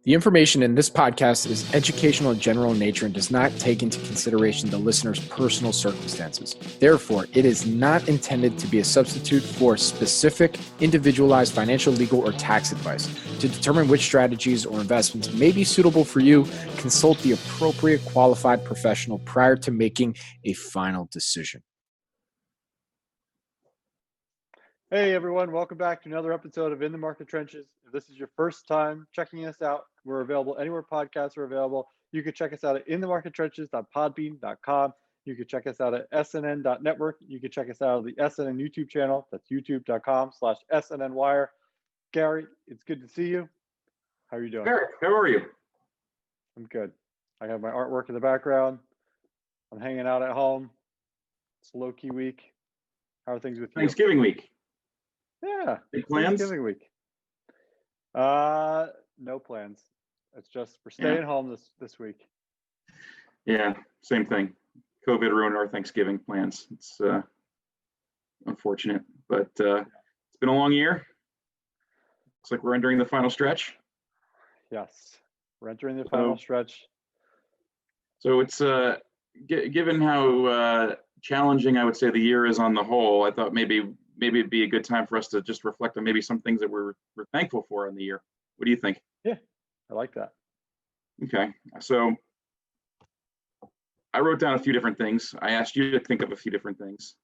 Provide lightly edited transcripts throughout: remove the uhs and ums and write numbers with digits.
The information in this podcast is educational and general in nature and does not take into consideration the listener's personal circumstances. Therefore, it is not intended to be a substitute for specific, individualized financial, legal, or tax advice. To determine which strategies or investments may be suitable for you, consult the appropriate qualified professional prior to making a final decision. Hey everyone, welcome back to another episode of In the Market Trenches. If this is your first time checking us out, we're available anywhere podcasts are available. You can check us out at inthemarkettrenches.podbean.com. You can check us out at snn.network. You can check us out at the SNN YouTube channel. That's youtube.com/SNNwire. Gary, it's good to see you. How are you doing? Eric, how are you? I'm good. I have my artwork in the background. I'm hanging out at home. It's a low-key week. How are things with you? Thanksgiving week. Yeah. Big plans? Thanksgiving week. No plans. It's just we're staying home this week. Yeah, same thing. COVID ruined our Thanksgiving plans. It's unfortunate, but it's been a long year. Looks like we're entering the final stretch. Yes, we're entering the final stretch. So it's given how challenging I would say the year is on the whole, I thought maybe it'd be a good time for us to just reflect on maybe some things that we're thankful for in the year. What do you think? Yeah, I like that. Okay, so I wrote down a few different things. I asked you to think of a few different things.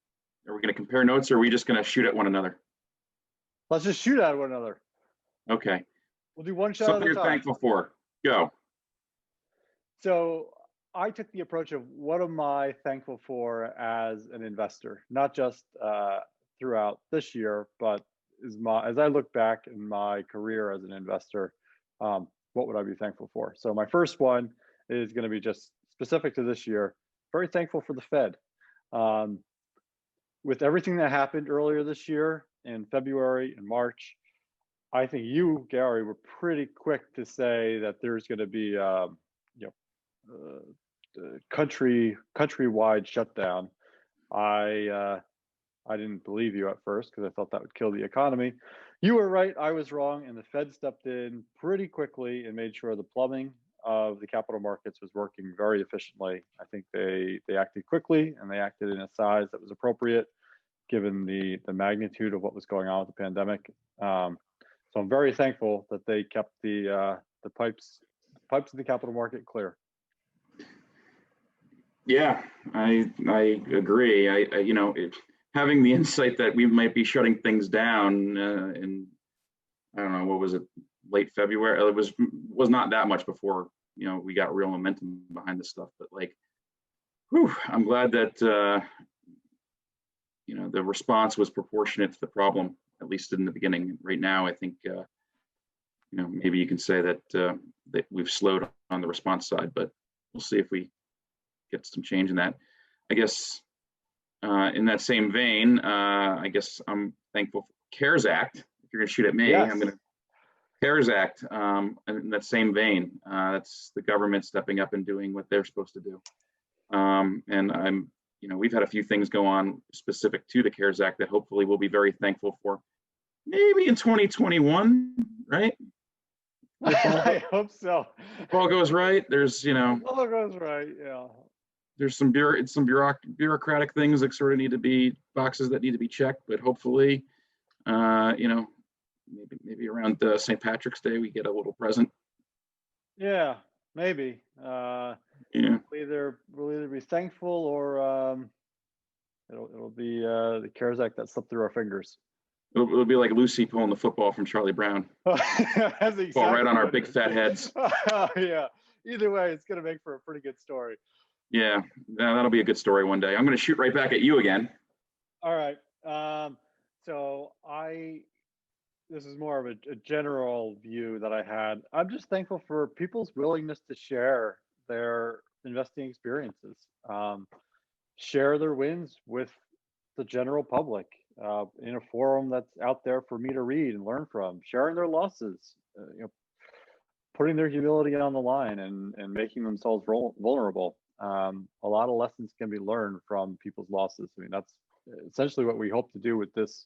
Are we going to compare notes, or are we just going to shoot at one another? Let's just shoot at one another. Okay. We'll do one shot Something at a you're time. thankful for. Go. So I took the approach of what am I thankful for as an investor, not just throughout this year, but as I look back in my career as an investor, what would I be thankful for? So my first one is going to be just specific to this year. Very thankful for the Fed. With everything that happened earlier this year in February and March, I think you, Gary, were pretty quick to say that there's going to be countrywide shutdown. I didn't believe you at first because I thought that would kill the economy. You were right, I was wrong, and the Fed stepped in pretty quickly and made sure the plumbing of the capital markets was working very efficiently. I think they acted quickly and they acted in a size that was appropriate given the magnitude of what was going on with the pandemic. So I'm very thankful that they kept the pipes of the capital market clear. Yeah, I agree. Having the insight that we might be shutting things down in, I don't know, what was it, late February? It was not that much before, we got real momentum behind this stuff. But I'm glad that, the response was proportionate to the problem, at least in the beginning. Right now, I think, maybe you can say that we've slowed on the response side, but we'll see if we get some change in that. I guess in that same vein, I guess I'm thankful for CARES Act. If you're going to shoot at me, yes. I'm going to CARES Act. In that same vein, that's the government stepping up and doing what they're supposed to do. And I'm, we've had a few things go on specific to the CARES Act that hopefully we'll be very thankful for. Maybe in 2021, right? I hope so. If all goes right, there's, all goes right, yeah. There's some bureaucratic things that sort of need to be boxes that need to be checked, but hopefully, maybe around St. Patrick's Day we get a little present. Yeah, maybe. Yeah. We'll either be thankful or it'll be the CARES Act that slipped through our fingers. It'll be like Lucy pulling the football from Charlie Brown. That's exactly fall right on our big fat heads. Yeah. Either way, it's going to make for a pretty good story. Yeah, that'll be a good story one day. I'm going to shoot right back at you again. All right. So this is more of a general view that I had. I'm just thankful for people's willingness to share their investing experiences, share their wins with the general public in a forum that's out there for me to read and learn from, sharing their losses, putting their humility on the line and making themselves vulnerable. A lot of lessons can be learned from people's losses. I mean, that's essentially what we hope to do with this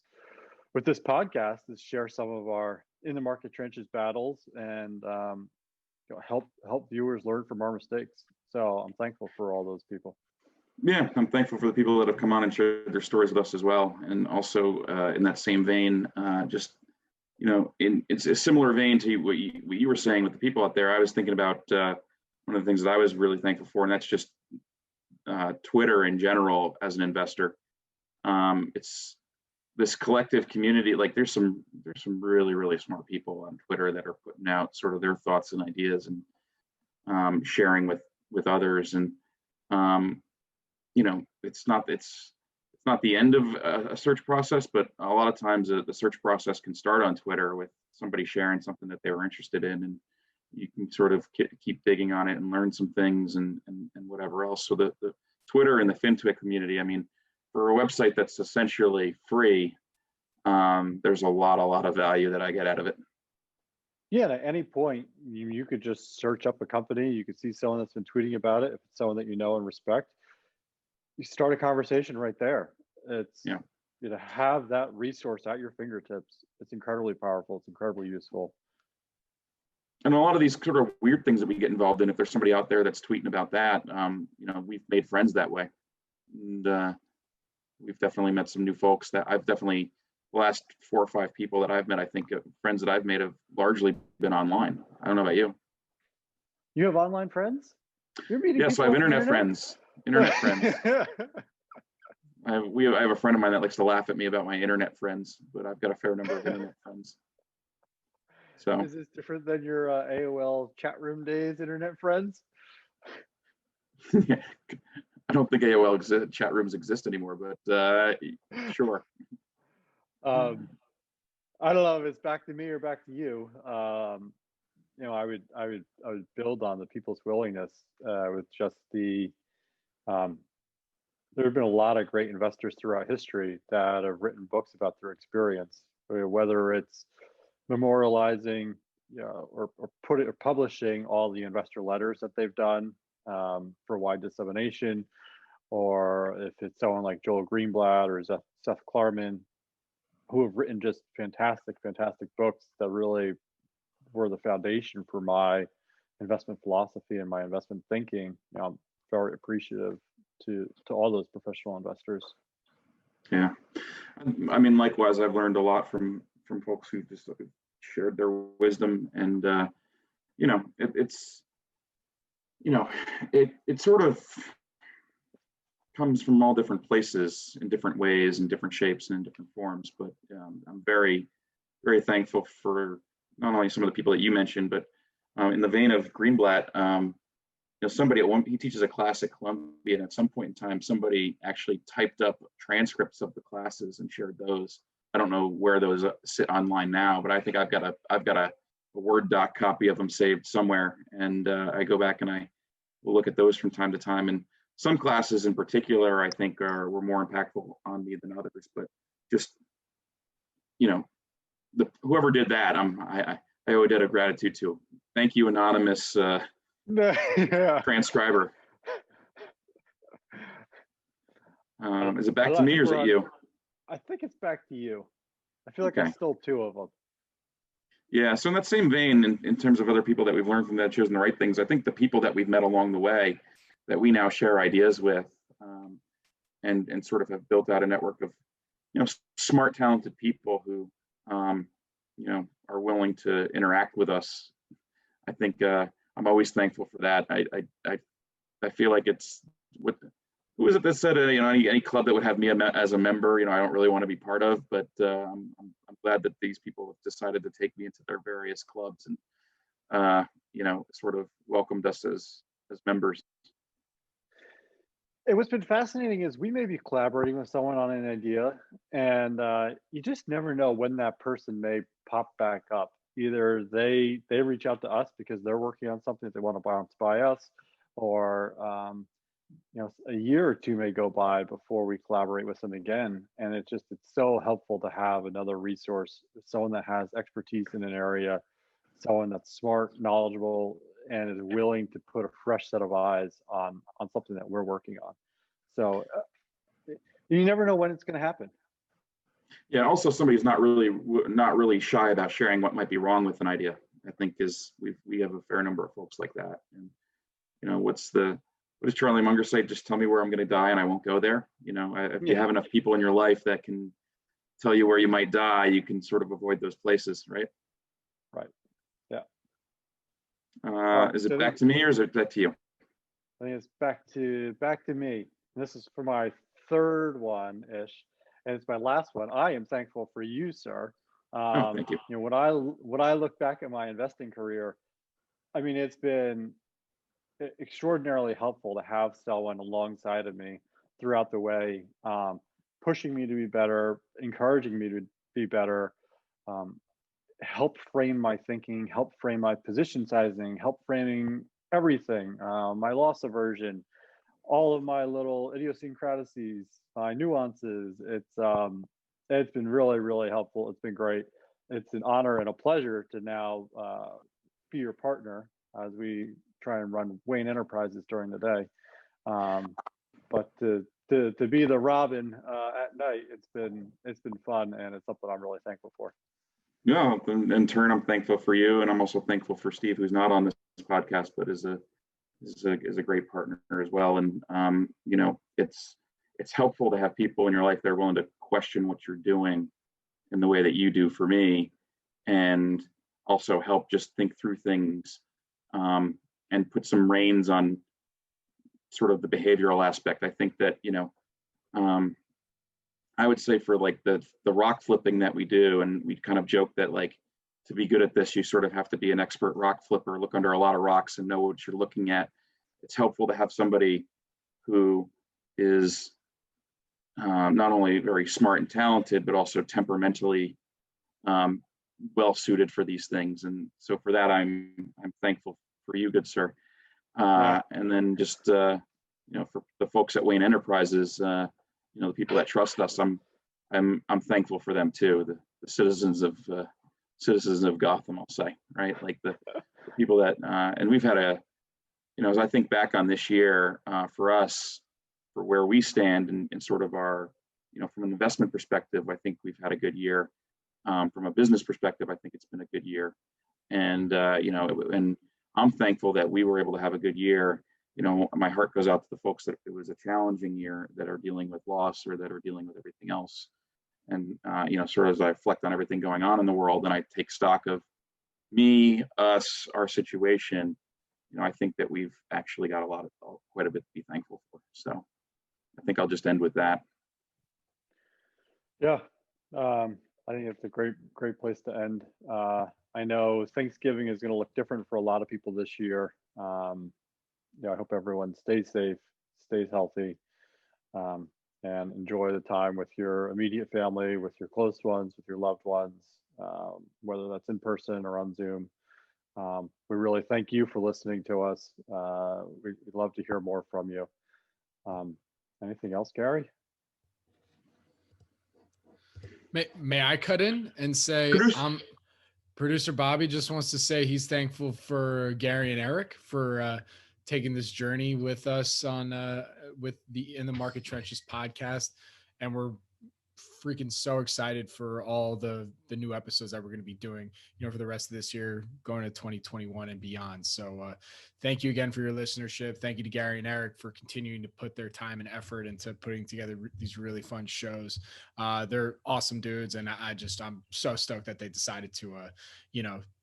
podcast, is share some of our in the market trenches battles and help viewers learn from our mistakes. So I'm thankful for all those people. Yeah, I'm thankful for the people that have come on and shared their stories with us as well. And also in that same vein, just, it's a similar vein to what you were saying with the people out there. I was thinking about one of the things that I was really thankful for, and that's just Twitter in general as an investor. It's this collective community. Like there's some really, really smart people on Twitter that are putting out sort of their thoughts and ideas and sharing with others. And it's not the end of a search process, but a lot of times the search process can start on Twitter with somebody sharing something that they were interested in, and you can sort of keep digging on it and learn some things and whatever else. So the Twitter and the FinTwit community, I mean, for a website that's essentially free, there's a lot of value that I get out of it. Yeah, and at any point, you could just search up a company. You could see someone that's been tweeting about it. If it's someone that you know and respect, you start a conversation right there. It's to have that resource at your fingertips. It's incredibly powerful. It's incredibly useful. And a lot of these sort of weird things that we get involved in, if there's somebody out there that's tweeting about that, we've made friends that way. And we've definitely met some new folks that the last 4 or 5 people that I've met, I think friends that I've made have largely been online. I don't know about you. You have online friends? You're meeting Yes, I have internet friends. Internet friends. I have a friend of mine that likes to laugh at me about my internet friends, but I've got a fair number of internet friends. So is this different than your AOL chat room days internet friends? Yeah, I don't think AOL chat rooms exist anymore, but sure. I don't know if it's back to me or back to you. I would build on the people's willingness with just the. There have been a lot of great investors throughout history that have written books about their experience, whether it's memorializing, or publishing all the investor letters that they've done for wide dissemination, or if it's someone like Joel Greenblatt or Seth Klarman, who have written just fantastic books that really were the foundation for my investment philosophy and my investment thinking. I'm very appreciative to all those professional investors. Yeah, I mean, likewise, I've learned a lot from folks who just shared their wisdom, and it sort of comes from all different places in different ways, in different shapes, and in different forms. But I'm very, very thankful for not only some of the people that you mentioned, but in the vein of Greenblatt, somebody he teaches a class at Columbia, and at some point in time, somebody actually typed up transcripts of the classes and shared those. I don't know where those sit online now, but I think I've got a Word doc copy of them saved somewhere, and I go back and I will look at those from time to time. And some classes in particular, I think, were more impactful on me than others. But just whoever did that, I owe a debt of gratitude to. Thank you, anonymous transcriber. Is it back to me or is it you? I think it's back to you. I feel like I stole 2 of them. Yeah, so in that same vein, in terms of other people that we've learned from that chosen the right things, I think the people that we've met along the way that we now share ideas with, and sort of have built out a network of smart, talented people who are willing to interact with us. I think I'm always thankful for that. I feel like it's who is it that said any club that would have me as a member, I don't really want to be part of, but I'm glad that these people have decided to take me into their various clubs and sort of welcomed us as members. What's been fascinating is we may be collaborating with someone on an idea, and you just never know when that person may pop back up. Either they reach out to us because they're working on something that they want to bounce by us, or a year or 2 may go by before we collaborate with them again. And it's so helpful to have another resource, someone that has expertise in an area, someone that's smart, knowledgeable, and is willing to put a fresh set of eyes on something that we're working on. So you never know when it's going to happen. Yeah. Also, somebody's not really shy about sharing what might be wrong with an idea. I think we have a fair number of folks like that. And what does Charlie Munger say? Just tell me where I'm going to die and I won't go there. If you have enough people in your life that can tell you where you might die, you can sort of avoid those places, right? Right. Yeah. Is it back to me or is it back to you? I think it's back to me. This is for my third one ish, and it's my last one. I am thankful for you, sir. Thank you. When I look back at my investing career, I mean, it's been extraordinarily helpful to have someone alongside of me throughout the way, pushing me to be better, encouraging me to be better, help frame my thinking, help frame my position sizing, help framing everything, my loss aversion, all of my little idiosyncrasies, my nuances. It's been really, really helpful. It's been great. It's an honor and a pleasure to now be your partner as we try and run Wayne Enterprises during the day. But to be the Robin at night, it's been fun, and it's something I'm really thankful for. Yeah, in turn, I'm thankful for you, and I'm also thankful for Steve, who's not on this podcast, but is a great partner as well. And it's helpful to have people in your life that are willing to question what you're doing in the way that you do for me, and also help just think through things, and put some reins on sort of the behavioral aspect. I think that I would say for like the rock flipping that we do, and we kind of joke that like to be good at this, you sort of have to be an expert rock flipper, look under a lot of rocks and know what you're looking at. It's helpful to have somebody who is not only very smart and talented, but also temperamentally well suited for these things. And so for that, I'm thankful for you, good sir. And then just for the folks at Wayne Enterprises, the people that trust us, I'm thankful for them too. The citizens of Gotham, I'll say, right? Like the people that, and we've had as I think back on this year, for us, for where we stand in sort of our, from an investment perspective, I think we've had a good year. From a business perspective, I think it's been a good year. And, and I'm thankful that we were able to have a good year. My heart goes out to the folks that it was a challenging year, that are dealing with loss or that are dealing with everything else. And, sort of as I reflect on everything going on in the world and I take stock of me, us, our situation, I think that we've actually got quite a bit to be thankful for. So I think I'll just end with that. Yeah. I think it's a great place to end. I know Thanksgiving is going to look different for a lot of people this year. I hope everyone stays safe, stays healthy, and enjoy the time with your immediate family, with your close ones, with your loved ones, whether that's in person or on Zoom. We really thank you for listening to us. We'd love to hear more from you. Anything else, Gary? May I cut in and say, producer Bobby just wants to say he's thankful for Gary and Eric for taking this journey with us on with the In the Market Trenches podcast, and we're freaking so excited for all the new episodes that we're going to be doing, for the rest of this year, going to 2021 and beyond. So thank you again for your listenership. Thank you to Gary and Eric for continuing to put their time and effort into putting together these really fun shows. They're awesome dudes, and I'm so stoked that they decided to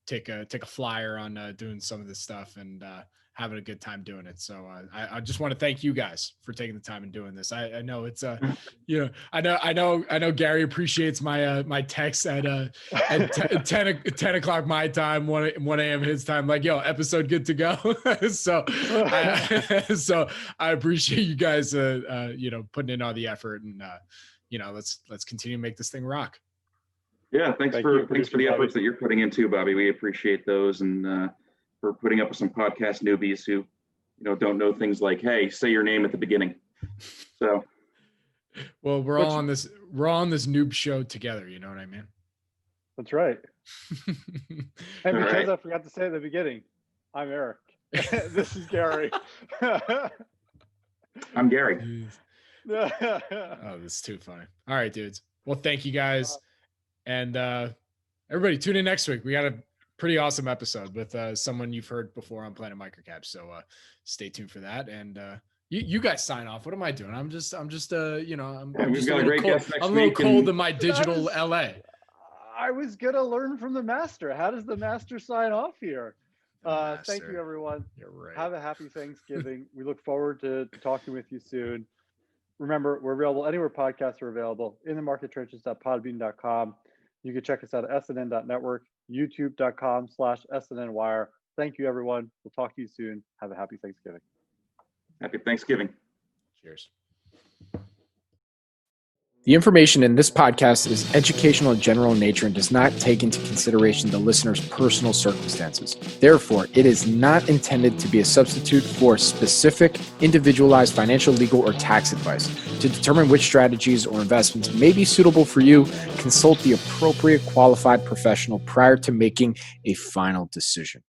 take a flyer on doing some of this stuff and having a good time doing it. So I just want to thank you guys for taking the time and doing this. I know it's I know Gary appreciates my my text at 10 o'clock my time, 1 a.m. his time, like, yo, episode good to go. So I appreciate you guys putting in all the effort, and let's continue to make this thing rock. Yeah, thanks for the efforts that you're putting in too, Bobby. We appreciate those, and for putting up with some podcast newbies who, don't know things like, hey, say your name at the beginning. So, well, we're all on this noob show together. You know what I mean? That's right. And because I forgot to say at the beginning, I'm Eric. This is Gary. I'm Gary. Oh, this is too funny. All right, dudes. Well, thank you guys. And everybody tune in next week. We got pretty awesome episode with someone you've heard before on Planet MicroCap. So stay tuned for that. And you guys sign off. What am I doing? I'm just I'm we've just got a great guest next I'm a little week. cold in my digital LA. I was gonna learn from the master. How does the master sign off here? Thank you, everyone. You're right. Have a happy Thanksgiving. We look forward to talking with you soon. Remember, we're available anywhere podcasts are available, in the markettrenches.podbean.com. You can check us out at snn.network, youtube.com/SNNwire. Thank you, everyone. We'll talk to you soon. Have a happy Thanksgiving. Happy Thanksgiving. Cheers. The information in this podcast is educational and general in nature and does not take into consideration the listener's personal circumstances. Therefore, it is not intended to be a substitute for specific, individualized financial, legal, or tax advice. To determine which strategies or investments may be suitable for you, consult the appropriate qualified professional prior to making a final decision.